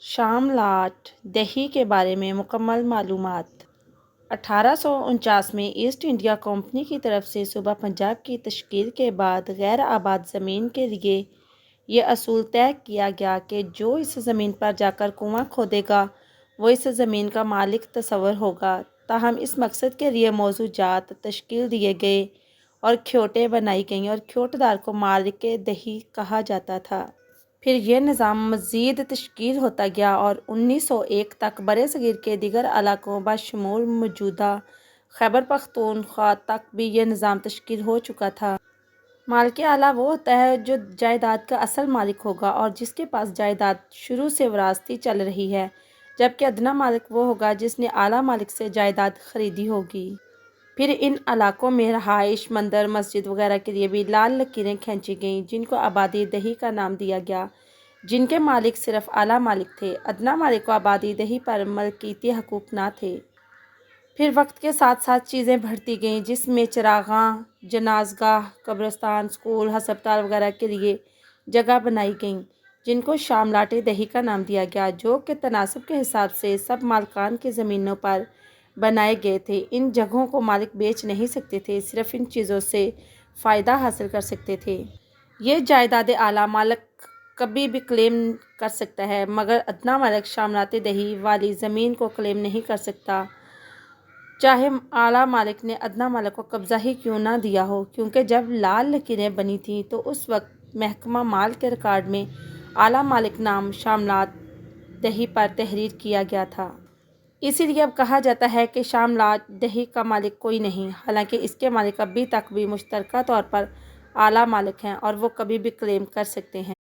شاملات دہی کے بارے میں مکمل معلومات۔ 1849 میں ایسٹ انڈیا کمپنی کی طرف سے صوبہ پنجاب کی تشکیل کے بعد غیر آباد زمین کے لیے یہ اصول طے کیا گیا کہ جو اس زمین پر جا کر کنواں کھودے گا وہ اس زمین کا مالک تصور ہوگا۔ تاہم اس مقصد کے لیے موزوں جات تشکیل دیے گئے اور کھیوٹیں بنائی گئیں اور کھیوٹ دار کو مالک دہی کہا جاتا تھا۔ پھر یہ نظام مزید تشکیل ہوتا گیا اور 1901 تک برصغیر کے دیگر علاقوں بشمول موجودہ خیبر پختونخوا تک بھی یہ نظام تشکیل ہو چکا تھا۔ مالک اعلیٰ وہ ہوتا ہے جو جائیداد کا اصل مالک ہوگا اور جس کے پاس جائیداد شروع سے وراثتی چل رہی ہے، جبکہ ادنیٰ مالک وہ ہوگا جس نے اعلیٰ مالک سے جائیداد خریدی ہوگی۔ پھر ان علاقوں میں رہائش، مندر، مسجد وغیرہ کے لیے بھی لال لکیریں کھینچی گئیں جن کو آبادی دہی کا نام دیا گیا، جن کے مالک صرف اعلیٰ مالک تھے۔ ادنیٰ مالک کو آبادی دہی پر ملکیتی حقوق نہ تھے۔ پھر وقت کے ساتھ ساتھ چیزیں بڑھتی گئیں جس میں چراغاں، جنازگاہ، قبرستان، اسکول، ہسپتال وغیرہ کے لیے جگہ بنائی گئیں جن کو شاملات دہی کا نام دیا گیا، جو کہ تناسب کے حساب سے سب مالکان کی زمینوں پر بنائے گئے تھے۔ ان جگہوں کو مالک بیچ نہیں سکتے تھے، صرف ان چیزوں سے فائدہ حاصل کر سکتے تھے۔ یہ جائیداد اعلیٰ مالک کبھی بھی کلیم کر سکتا ہے مگر ادنیٰ مالک شاملات دہی والی زمین کو کلیم نہیں کر سکتا، چاہے اعلیٰ مالک نے ادنیٰ مالک کو قبضہ ہی کیوں نہ دیا ہو، کیونکہ جب لال لکیریں بنی تھیں تو اس وقت محکمہ مال کے ریکارڈ میں اعلیٰ مالک نام شاملات دہی پر تحریر کیا گیا تھا۔ اسی لیے اب کہا جاتا ہے کہ شاملات دہی کا مالک کوئی نہیں، حالانکہ اس کے مالک ابھی تک بھی مشترکہ طور پر اعلیٰ مالک ہیں اور وہ کبھی بھی کلیم کر سکتے ہیں۔